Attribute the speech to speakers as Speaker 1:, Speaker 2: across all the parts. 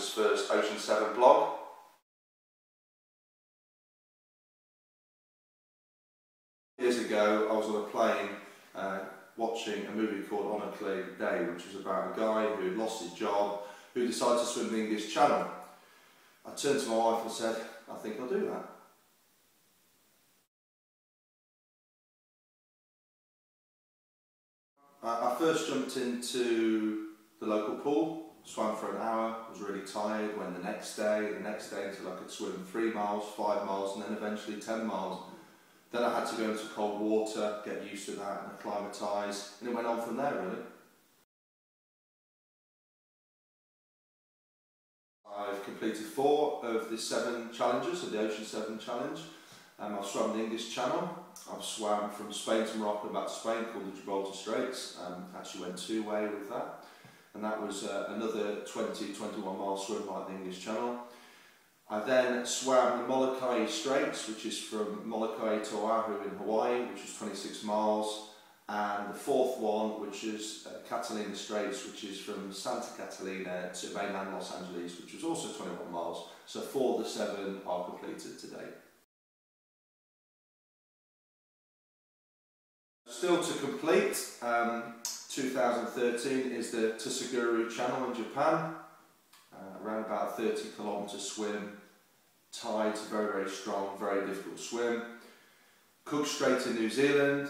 Speaker 1: Canada's first Ocean 7 blog. Years ago I was on a plane watching a movie called On a Clear Day, which was about a guy who had lost his job, who decided to swim the English Channel. I turned to my wife and said, I think I'll do that. I first jumped into the local pool, swam for an hour, was really tired, went the next day until I could swim 3 miles, 5 miles and then eventually 10 miles. Then I had to go into cold water, get used to that and acclimatise, and it went on from there really. I've completed 4 of the 7 challenges of the Ocean 7 Challenge. I've swum the English Channel, I've swam from Spain to Morocco and back to Spain, called the Gibraltar Straits. Actually went 2-way with that, and that was another 20-21 mile swim like the English Channel. I then swam the Molokai Straits, which is from Molokai to Oahu in Hawaii, which is 26 miles, and the 4th one, which is Catalina Straits, which is from Santa Catalina to mainland Los Angeles, which was also 21 miles. So 4 of the 7 are completed to date. Still to complete, 2013 is the Gibraltar Channel in Japan. Around about 30 km swim, tides very, very strong, very difficult swim. Cook Strait in New Zealand,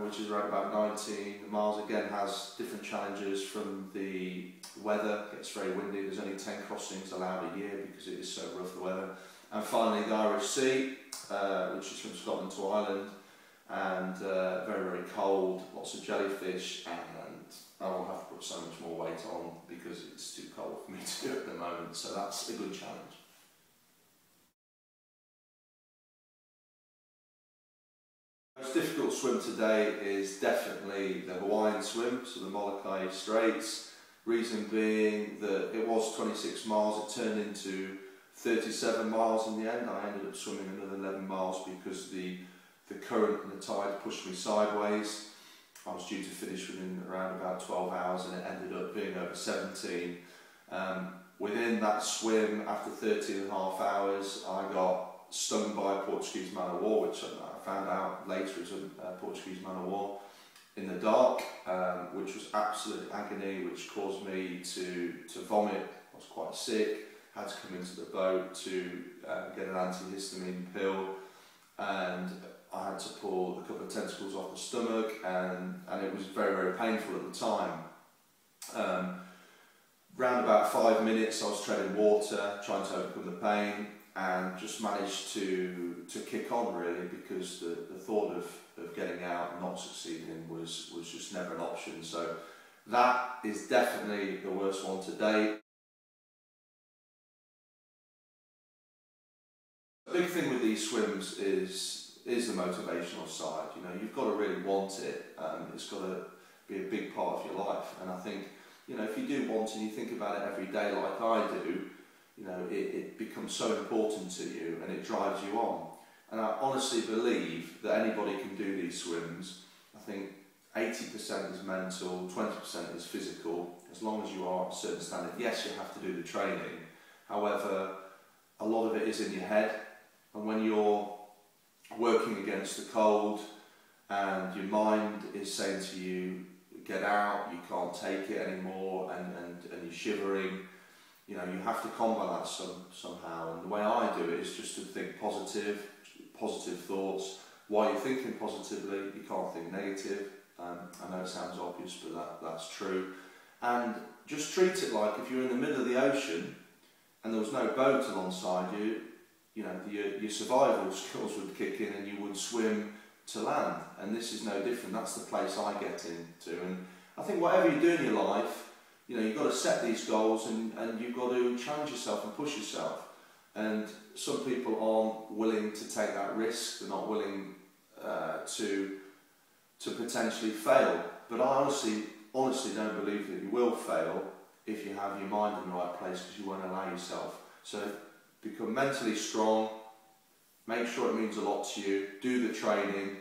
Speaker 1: which is around about 19 miles, again has different challenges from the weather. It gets very windy, there's only 10 crossings allowed a year because it is so rough the weather. And finally the Irish Sea, which is from Scotland to Ireland, and very, very cold, lots of jellyfish, and I will have to put so much more weight on because it's too cold for me to do at the moment, so that's a good challenge. The most difficult swim today is definitely the Hawaiian swim, so the Molokai Straits. Reason being that it was 26 miles, it turned into 37 miles in the end. I ended up swimming another 11 miles because the current and the tide pushed me sideways. I was due to finish within around about 12 hours and it ended up being over 17. Within that swim, after 13 and a half hours, I got stung by a Portuguese man-of-war, which I found out later is a Portuguese man-of-war, in the dark, which was absolute agony, which caused me to vomit. I was quite sick, had to come into the boat to get an antihistamine pill, and I had to pull a couple of tentacles off the stomach, and it was very, very painful at the time. Round about 5 minutes I was treading water, trying to overcome the pain, and just managed to kick on really, because the thought of getting out and not succeeding was just never an option. So that is definitely the worst one to date. The big thing with these swims is the motivational side. You know, you've got to really want it. It's got to be a big part of your life. And I think, you know, if you do want it and you think about it every day like I do, you know, it becomes so important to you and it drives you on. And I honestly believe that anybody can do these swims. I think 80% is mental, 20% is physical, as long as you are at a certain standard. Yes, you have to do the training. However, a lot of it is in your head. And when you're working against the cold and your mind is saying to you, get out, you can't take it anymore, and you're shivering, you know, you have to combat that somehow. And the way I do it is just to think positive thoughts. While you're thinking positively, you can't think negative. I know it sounds obvious, but that's true. And just treat it like if you're in the middle of the ocean and there was no boat alongside you, you know, your survival skills would kick in and you would swim to land. And this is no different. That's the place I get into. And I think whatever you do in your life, you know, you've got to set these goals and you've got to challenge yourself and push yourself. And some people aren't willing to take that risk. They're not willing to potentially fail. But I honestly don't believe that you will fail if you have your mind in the right place, because you won't allow yourself. So become mentally strong, make sure it means a lot to you, do the training,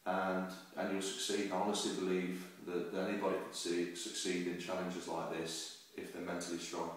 Speaker 1: and you'll succeed. I honestly believe that anybody could succeed in challenges like this if they're mentally strong.